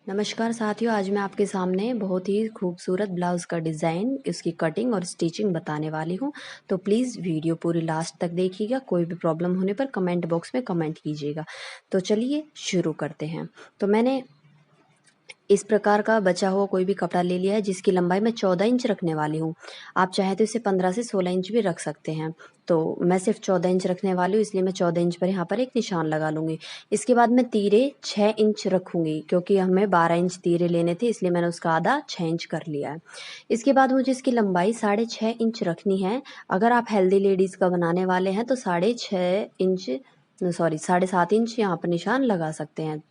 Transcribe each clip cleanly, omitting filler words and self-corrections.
नमस्कार साथियों, आज मैं आपके सामने बहुत ही खूबसूरत ब्लाउज़ का डिज़ाइन, उसकी कटिंग और स्टिचिंग बताने वाली हूँ। तो प्लीज़ वीडियो पूरी लास्ट तक देखिएगा। कोई भी प्रॉब्लम होने पर कमेंट बॉक्स में कमेंट कीजिएगा। तो चलिए शुरू करते हैं। तो मैंने इस प्रकार का बचा हुआ कोई भी कपड़ा ले लिया है जिसकी लंबाई मैं 14 इंच रखने वाली हूँ। आप चाहे तो इसे 15 से 16 इंच भी रख सकते हैं। तो मैं सिर्फ 14 इंच रखने वाली हूँ, इसलिए मैं 14 इंच पर यहाँ पर एक निशान लगा लूँगी। इसके बाद मैं तीरे 6 इंच रखूँगी, क्योंकि हमें 12 इंच तीरे लेने थे, इसलिए मैंने उसका आधा 6 इंच कर लिया है। इसके बाद मुझे इसकी लंबाई 6.5 इंच रखनी है। अगर आप हेल्दी लेडीज़ का बनाने वाले हैं तो 6.5 इंच, सॉरी 7.5 इंच यहाँ पर निशान लगा सकते हैं।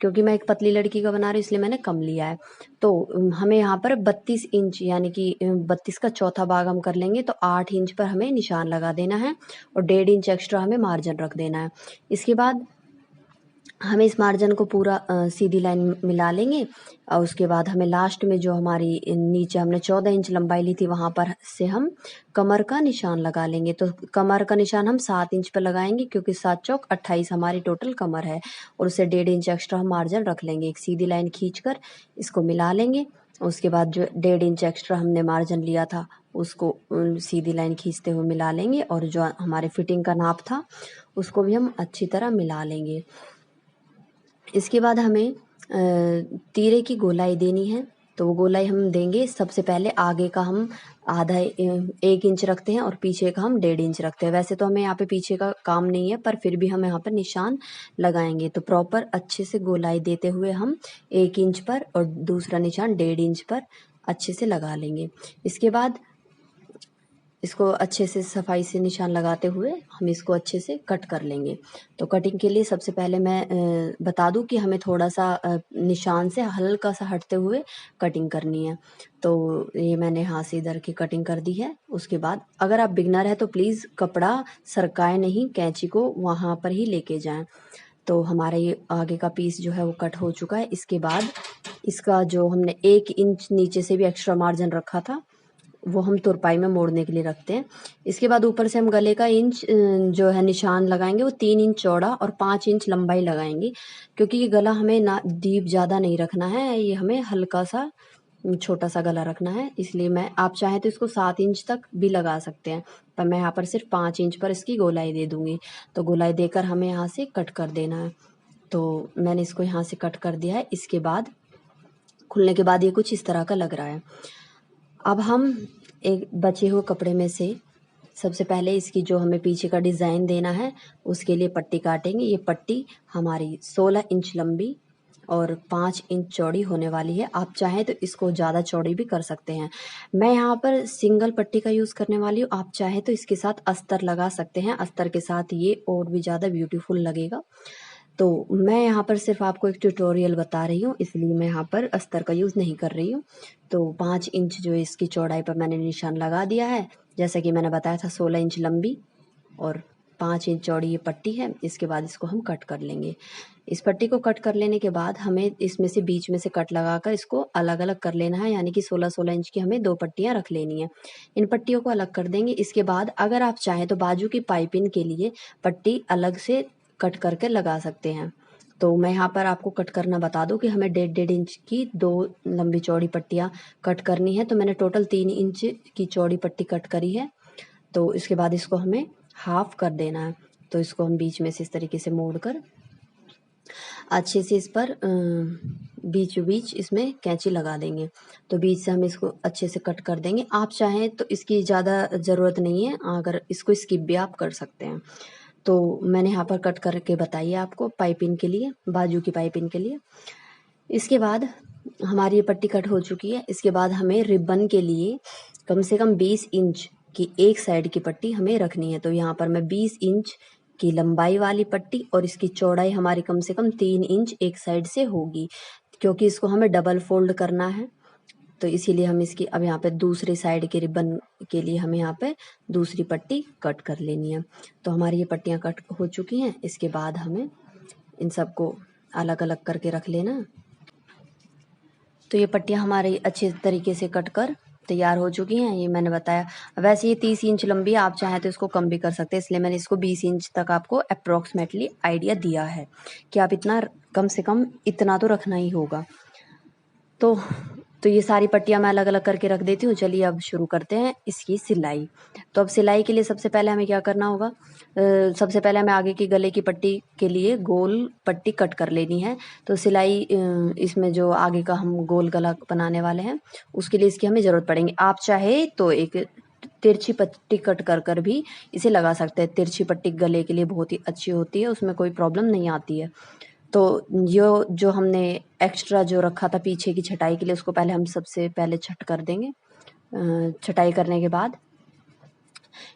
क्योंकि मैं एक पतली लड़की का बना रही हूँ, इसलिए मैंने कम लिया है। तो हमें यहाँ पर 32 इंच, यानी कि 32 का चौथा भाग हम कर लेंगे, तो 8 इंच पर हमें निशान लगा देना है और 1.5 इंच एक्स्ट्रा हमें मार्जिन रख देना है। इसके बाद हमें इस मार्जिन को पूरा सीधी लाइन मिला लेंगे और उसके बाद हमें लास्ट में जो हमारी नीचे हमने 14 इंच लंबाई ली थी, वहाँ पर से हम कमर का निशान लगा लेंगे। तो कमर का निशान हम 7 इंच पर लगाएंगे, क्योंकि 7 चौक 28 हमारी टोटल कमर है और उससे 1.5 इंच एक्स्ट्रा हम मार्जिन रख लेंगे। एक सीधी लाइन खींचकर इसको मिला लेंगे। उसके बाद जो 1.5 इंच एक्स्ट्रा हमने मार्जिन लिया था उसको सीधी लाइन खींचते हुए मिला लेंगे, और जो हमारे फिटिंग का नाप था उसको भी हम अच्छी तरह मिला लेंगे। इसके बाद हमें तीरे की गोलाई देनी है। तो वो गोलाई हम देंगे, सबसे पहले आगे का हम आधा 1 इंच रखते हैं और पीछे का हम 1.5 इंच रखते हैं। वैसे तो हमें यहाँ पे पीछे का काम नहीं है, पर फिर भी हम यहाँ पर निशान लगाएंगे। तो प्रॉपर अच्छे से गोलाई देते हुए हम 1 इंच पर और दूसरा निशान 1.5 इंच पर अच्छे से लगा लेंगे। इसके बाद इसको अच्छे से सफाई से निशान लगाते हुए हम इसको अच्छे से कट कर लेंगे। तो कटिंग के लिए सबसे पहले मैं बता दूं कि हमें थोड़ा सा निशान से हल्का सा हटते हुए कटिंग करनी है। तो ये मैंने हाथ से इधर की कटिंग कर दी है। उसके बाद अगर आप बिगनर है तो प्लीज़ कपड़ा सरकाए नहीं, कैंची को वहाँ पर ही लेके जाएं। तो हमारा ये आगे का पीस जो है वो कट हो चुका है। इसके बाद इसका जो हमने 1 इंच नीचे से भी एक्स्ट्रा मार्जिन रखा था वो हम तुरपाई में मोड़ने के लिए रखते हैं। इसके बाद ऊपर से हम गले का इंच जो है निशान लगाएंगे, वो 3 इंच चौड़ा और 5 इंच लंबाई लगाएंगे, क्योंकि ये गला हमें ना डीप ज़्यादा नहीं रखना है, ये हमें हल्का सा छोटा सा गला रखना है। इसलिए मैं, आप चाहें तो इसको 7 इंच तक भी लगा सकते हैं, पर मैं यहाँ पर सिर्फ 5 इंच पर इसकी गोलाई दे दूंगी। तो गोलाई देकर हमें यहाँ से कट कर देना है। तो मैंने इसको यहाँ से कट कर दिया है। इसके बाद खुलने के बाद ये कुछ इस तरह का लग रहा है। अब हम एक बचे हुए कपड़े में से सबसे पहले इसकी जो हमें पीछे का डिज़ाइन देना है उसके लिए पट्टी काटेंगे। ये पट्टी हमारी 16 इंच लंबी और 5 इंच चौड़ी होने वाली है। आप चाहें तो इसको ज़्यादा चौड़ी भी कर सकते हैं। मैं यहाँ पर सिंगल पट्टी का यूज़ करने वाली हूँ। आप चाहें तो इसके साथ अस्तर लगा सकते हैं, अस्तर के साथ ये और भी ज़्यादा ब्यूटीफुल लगेगा। तो मैं यहाँ पर सिर्फ आपको एक ट्यूटोरियल बता रही हूँ, इसलिए मैं यहाँ पर अस्तर का यूज़ नहीं कर रही हूँ। तो 5 इंच जो इसकी चौड़ाई पर मैंने निशान लगा दिया है। जैसा कि मैंने बताया था 16 इंच लंबी और 5 इंच चौड़ी ये पट्टी है। इसके बाद इसको हम कट कर लेंगे। इस पट्टी को कट कर लेने के बाद हमें इसमें से बीच में से कट लगाकर इसको अलग अलग कर लेना है, यानी कि 16-16 इंच की हमें 2 पट्टियाँ रख लेनी है। इन पट्टियों को अलग कर देंगे। इसके बाद अगर आप चाहें तो बाजू की पाइपिंग के लिए पट्टी अलग से कट करके लगा सकते हैं। तो मैं यहाँ पर आपको कट करना बता दूं कि हमें 1.5 इंच की 2 लंबी चौड़ी पट्टियाँ कट करनी है। तो मैंने टोटल 3 इंच की चौड़ी पट्टी कट करी है। तो इसके बाद इसको हमें हाफ कर देना है। तो इसको हम बीच में से इस तरीके से मोड़कर अच्छे से इस पर बीचों बीच इसमें कैंची लगा देंगे। तो बीच से हम इसको अच्छे से कट कर देंगे। आप चाहें तो इसकी ज़्यादा ज़रूरत नहीं है, अगर इसको स्किप भी आप कर सकते हैं। तो मैंने यहाँ पर कट करके बताई है आपको पाइपिंग के लिए, बाजू की पाइपिंग के लिए। इसके बाद हमारी ये पट्टी कट हो चुकी है। इसके बाद हमें रिबन के लिए कम से कम 20 इंच की एक साइड की पट्टी हमें रखनी है। तो यहाँ पर मैं 20 इंच की लंबाई वाली पट्टी और इसकी चौड़ाई हमारी कम से कम 3 इंच एक साइड से होगी, क्योंकि इसको हमें डबल फोल्ड करना है। तो इसीलिए हम इसकी अब यहाँ पे दूसरी साइड के रिबन के लिए हमें यहाँ पे दूसरी पट्टी कट कर लेनी है। तो हमारी ये पट्टियाँ कट हो चुकी हैं। इसके बाद हमें इन सबको अलग अलग करके रख लेना। तो ये पट्टियाँ हमारी अच्छे तरीके से कट कर तैयार हो चुकी हैं, ये मैंने बताया। वैसे ये 30 इंच लंबी है, आप चाहें तो इसको कम भी कर सकते हैं, इसलिए मैंने इसको 20 इंच तक आपको अप्रोक्सीमेटली आइडिया दिया है कि आप इतना कम से कम इतना तो रखना ही होगा। तो ये सारी पट्टियाँ मैं अलग अलग करके रख देती हूँ। चलिए अब शुरू करते हैं इसकी सिलाई। तो अब सिलाई के लिए सबसे पहले हमें क्या करना होगा, सबसे पहले हमें आगे की गले की पट्टी के लिए गोल पट्टी कट कर लेनी है। तो सिलाई इसमें जो आगे का हम गोल गला बनाने वाले हैं उसके लिए इसकी हमें ज़रूरत पड़ेगी। आप चाहे तो एक तिरछी पट्टी कट कर कर भी इसे लगा सकते हैं। तिरछी पट्टी गले के लिए बहुत ही अच्छी होती है, उसमें कोई प्रॉब्लम नहीं आती है। तो जो हमने एक्स्ट्रा जो रखा था पीछे की छटाई के लिए, उसको पहले हम सबसे पहले छट कर देंगे। छटाई करने के बाद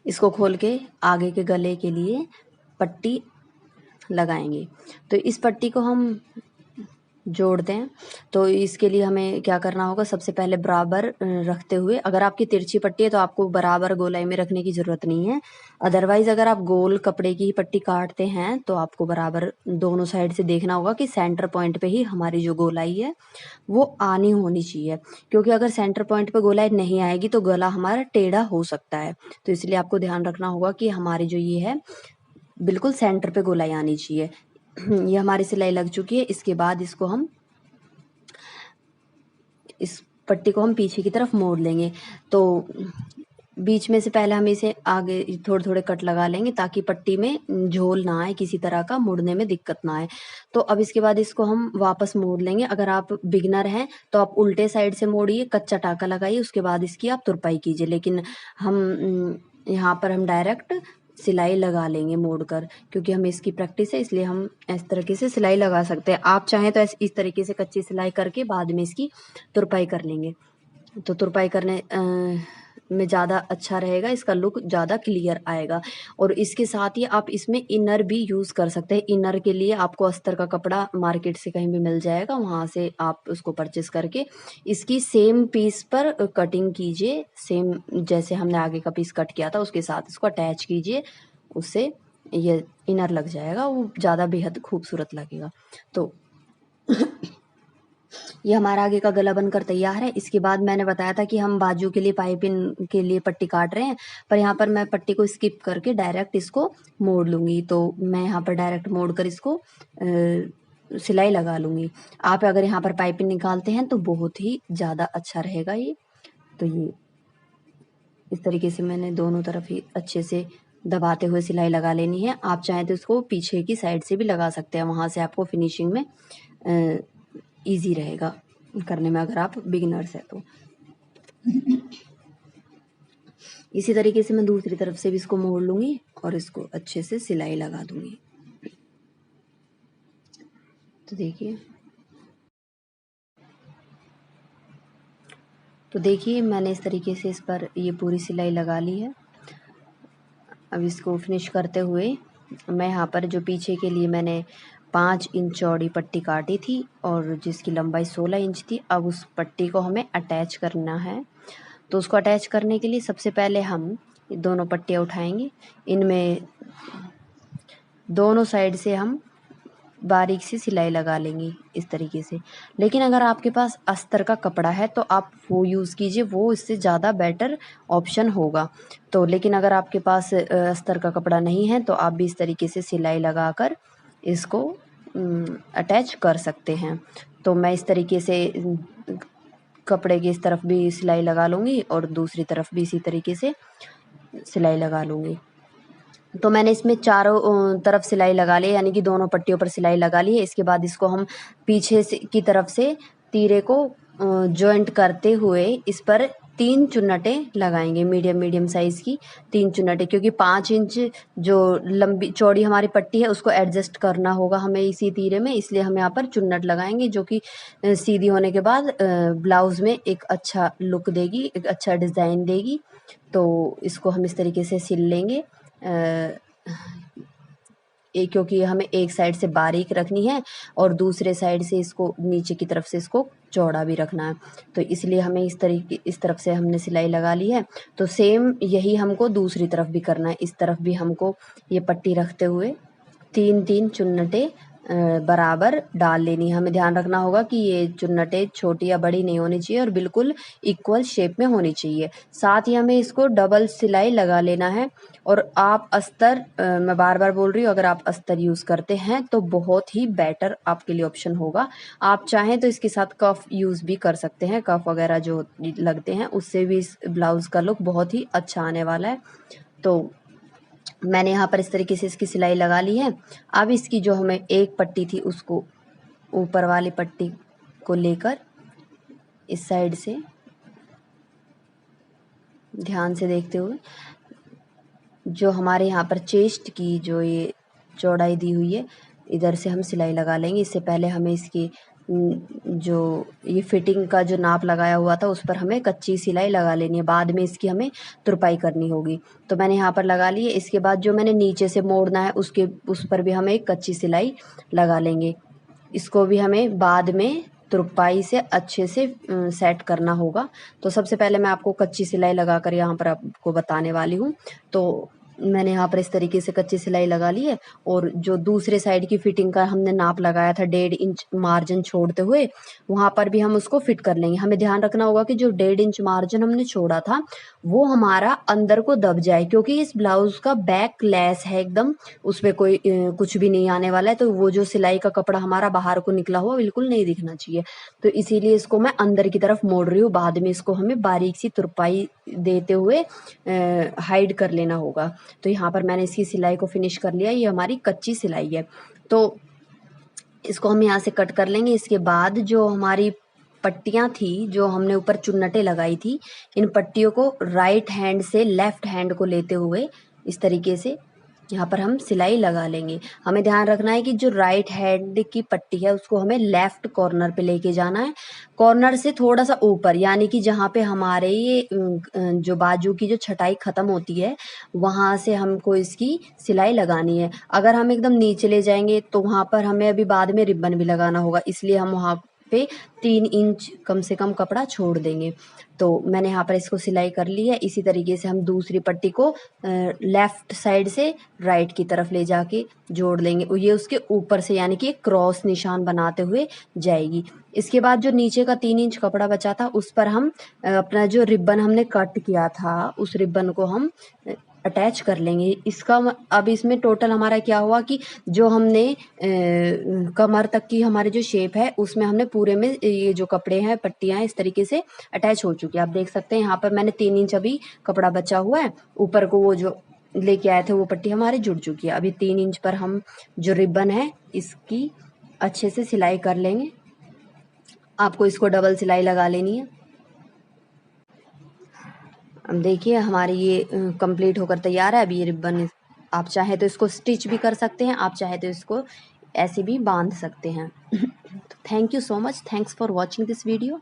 इसको खोल के आगे के गले के लिए पट्टी लगाएंगे। तो इस पट्टी को हम जोड़ते हैं। तो इसके लिए हमें क्या करना होगा, सबसे पहले बराबर रखते हुए, अगर आपकी तिरछी पट्टी है तो आपको बराबर गोलाई में रखने की ज़रूरत नहीं है। अदरवाइज़ अगर आप गोल कपड़े की ही पट्टी काटते हैं तो आपको बराबर दोनों साइड से देखना होगा कि सेंटर पॉइंट पे ही हमारी जो गोलाई है वो आनी होनी चाहिए, क्योंकि अगर सेंटर पॉइंट पे गोलाई नहीं आएगी तो गला हमारा टेढ़ा हो सकता है। तो इसलिए आपको ध्यान रखना होगा कि हमारी जो ये है बिल्कुल सेंटर पे गोलाई आनी चाहिए। ये हमारी सिलाई लग चुकी है। इसके बाद इसको हम इस पट्टी को हम पीछे की तरफ मोड़ लेंगे। तो बीच में से पहले हम इसे आगे थोड़े थोड़े कट लगा लेंगे ताकि पट्टी में झोल ना आए, किसी तरह का मुड़ने में दिक्कत ना आए। तो अब इसके बाद इसको हम वापस मोड़ लेंगे। अगर आप बिगनर हैं तो आप उल्टे साइड से मोड़िए, कच्चा टाका लगाइए, उसके बाद इसकी आप तुरपाई कीजिए। लेकिन हम यहाँ पर हम डायरेक्ट सिलाई लगा लेंगे मोड़ कर, क्योंकि हमें इसकी प्रैक्टिस है, इसलिए हम इस तरीके से सिलाई लगा सकते हैं। आप चाहें तो इस तरीके से कच्ची सिलाई करके बाद में इसकी तुरपाई कर लेंगे। तो तुरपाई करने में ज़्यादा अच्छा रहेगा, इसका लुक ज़्यादा क्लियर आएगा। और इसके साथ ही आप इसमें इनर भी यूज़ कर सकते हैं। इनर के लिए आपको अस्तर का कपड़ा मार्केट से कहीं भी मिल जाएगा, वहाँ से आप उसको परचेस करके इसकी सेम पीस पर कटिंग कीजिए। सेम जैसे हमने आगे का पीस कट किया था उसके साथ इसको अटैच कीजिए, उससे ये इनर लग जाएगा, वो ज़्यादा बेहद खूबसूरत लगेगा। तो ये हमारा आगे का गला बनकर तैयार है। इसके बाद मैंने बताया था कि हम बाजू के लिए पाइपिंग के लिए पट्टी काट रहे हैं, पर यहाँ पर मैं पट्टी को स्किप करके डायरेक्ट इसको मोड़ लूँगी। तो मैं यहाँ पर डायरेक्ट मोड़ कर इसको सिलाई लगा लूँगी। आप अगर यहाँ पर पाइपिंग निकालते हैं तो बहुत ही ज़्यादा अच्छा रहेगा ये। तो ये इस तरीके से मैंने दोनों तरफ ही अच्छे से दबाते हुए सिलाई लगा लेनी है। आप चाहें तो इसको पीछे की साइड से भी लगा सकते हैं, वहाँ से आपको फिनिशिंग में ईजी रहेगा करने में, अगर आप बिगिनर्स हैं तो। इसी तरीके से मैं दूसरी तरफ से भी इसको मोड़ लूँगी और इसको अच्छे से सिलाई लगा दूँगी। तो देखिए मैंने इस तरीके से इस पर ये पूरी सिलाई लगा ली है। अब इसको फिनिश करते हुए मैं यहाँ पर जो पीछे के लिए मैंने 5 इंच चौड़ी पट्टी काटी थी और जिसकी लंबाई 16 इंच थी, अब उस पट्टी को हमें अटैच करना है। तो उसको अटैच करने के लिए सबसे पहले हम दोनों पट्टियाँ उठाएंगे, इनमें दोनों साइड से हम बारीक सी सिलाई लगा लेंगे इस तरीके से। लेकिन अगर आपके पास अस्तर का कपड़ा है तो आप वो यूज़ कीजिए, वो इससे ज़्यादा बेटर ऑप्शन होगा। तो लेकिन अगर आपके पास अस्तर का कपड़ा नहीं है तो आप भी इस तरीके से सिलाई लगाकर इसको अटैच कर सकते हैं। तो मैं इस तरीके से कपड़े की इस तरफ भी सिलाई लगा लूँगी और दूसरी तरफ भी इसी तरीके से सिलाई लगा लूँगी। तो मैंने इसमें चारों तरफ सिलाई लगा ली, यानी कि दोनों पट्टियों पर सिलाई लगा ली है। इसके बाद इसको हम पीछे से की तरफ से तीरे को जॉइंट करते हुए इस पर 3 चुन्नटें लगाएंगे, मीडियम साइज़ की 3 चुन्नटें, क्योंकि 5 इंच जो लंबी चौड़ी हमारी पट्टी है उसको एडजस्ट करना होगा हमें इसी तीरे में, इसलिए हम यहाँ पर चुन्नट लगाएंगे, जो कि सीधी होने के बाद ब्लाउज़ में एक अच्छा लुक देगी, एक अच्छा डिज़ाइन देगी। तो इसको हम इस तरीके से सिल लेंगे, क्योंकि हमें एक साइड से बारीक रखनी है और दूसरे साइड से इसको नीचे की तरफ से इसको चौड़ा भी रखना है। तो इसलिए हमें इस तरफ से हमने सिलाई लगा ली है। तो सेम यही हमको दूसरी तरफ भी करना है। इस तरफ भी हमको ये पट्टी रखते हुए 3-3 चुन्नटें बराबर डाल लेनी है। हमें ध्यान रखना होगा कि ये चुन्नटें छोटी या बड़ी नहीं होनी चाहिए और बिल्कुल इक्वल शेप में होनी चाहिए। साथ ही हमें इसको डबल सिलाई लगा लेना है। और आप अस्तर, मैं बार बार बोल रही हूँ, अगर आप अस्तर यूज़ करते हैं तो बहुत ही बेटर आपके लिए ऑप्शन होगा। आप चाहें तो इसके साथ कफ यूज़ भी कर सकते हैं, कफ वगैरह जो लगते हैं उससे भी इस ब्लाउज़ का लुक बहुत ही अच्छा आने वाला है। तो मैंने यहाँ पर इस तरीके से इसकी सिलाई लगा ली है। अब इसकी जो हमें एक पट्टी थी उसको ऊपर वाली पट्टी को लेकर इस साइड से ध्यान से देखते हुए जो हमारे यहाँ पर चेस्ट की जो ये चौड़ाई दी हुई है इधर से हम सिलाई लगा लेंगे। इससे पहले हमें इसकी जो ये फिटिंग का जो नाप लगाया हुआ था उस पर हमें कच्ची सिलाई लगा लेनी है, बाद में इसकी हमें तुरपाई करनी होगी। तो मैंने यहाँ पर लगा ली है। इसके बाद जो मैंने नीचे से मोड़ना है उस पर भी हमें एक कच्ची सिलाई लगा लेंगे। इसको भी हमें बाद में तुरपाई से अच्छे से सेट करना होगा। तो सबसे पहले मैं आपको कच्ची सिलाई लगाकर यहाँ पर आपको बताने वाली हूँ। तो मैंने यहाँ पर इस तरीके से कच्ची सिलाई लगा ली है और जो दूसरे साइड की फिटिंग का हमने नाप लगाया था 1.5 इंच मार्जिन छोड़ते हुए, वहां पर भी हम उसको फिट कर लेंगे। हमें ध्यान रखना होगा कि जो 1.5 इंच मार्जिन हमने छोड़ा था वो हमारा अंदर को दब जाए, क्योंकि इस ब्लाउज का बैक लेस है एकदम, उसमें कोई कुछ भी नहीं आने वाला है। तो वो जो सिलाई का कपड़ा हमारा बाहर को निकला हुआ बिल्कुल नहीं दिखना चाहिए। तो इसीलिए इसको मैं अंदर की तरफ मोड़ रही हूँ। बाद में इसको हमें बारीक सी तुरपाई देते हुए हाइड कर लेना होगा। तो यहाँ पर मैंने इसकी सिलाई को फिनिश कर लिया। ये हमारी कच्ची सिलाई है। तो इसको हम यहाँ से कट कर लेंगे। इसके बाद जो हमारी पट्टियां थी, जो हमने ऊपर चुन्नटें लगाई थी, इन पट्टियों को राइट हैंड से लेफ्ट हैंड को लेते हुए इस तरीके से यहाँ पर हम सिलाई लगा लेंगे। हमें ध्यान रखना है कि जो राइट हैंड की पट्टी है उसको हमें लेफ्ट कॉर्नर पे लेके जाना है, कॉर्नर से थोड़ा सा ऊपर, यानी कि जहाँ पे हमारे ये जो बाजू की जो छटाई खत्म होती है वहां से हमको इसकी सिलाई लगानी है। अगर हम एकदम नीचे ले जाएंगे तो वहां पर हमें अभी बाद में रिबन भी लगाना होगा, इसलिए हम वहां पे 3 इंच कम से कम कपड़ा छोड़ देंगे। तो मैंने यहाँ पर इसको सिलाई कर ली है। इसी तरीके से हम दूसरी पट्टी को लेफ्ट साइड से राइट की तरफ ले जाके जोड़ लेंगे। ये उसके ऊपर से यानी कि एक क्रॉस निशान बनाते हुए जाएगी। इसके बाद जो नीचे का 3 इंच कपड़ा बचा था उस पर हम अपना जो रिबन हमने कट किया था उस रिबन को हम अटैच कर लेंगे। अब इसमें टोटल हमारा क्या हुआ कि जो हमने कमर तक की हमारी जो शेप है उसमें हमने पूरे में ये जो कपड़े हैं पट्टियां इस तरीके से अटैच हो चुकी है। आप देख सकते हैं यहाँ पर मैंने 3 इंच अभी कपड़ा बचा हुआ है। ऊपर को वो जो लेके आए थे वो पट्टी हमारी जुड़ चुकी है। अभी 3 इंच पर हम जो रिबन है इसकी अच्छे से सिलाई कर लेंगे। आपको इसको डबल सिलाई लगा लेनी है। अब देखिए हमारी ये कंप्लीट होकर तैयार है। अभी ये रिबन आप चाहे तो इसको स्टिच भी कर सकते हैं, आप चाहे तो इसको ऐसे भी बांध सकते हैं। Thank you so much, thanks for watching this video.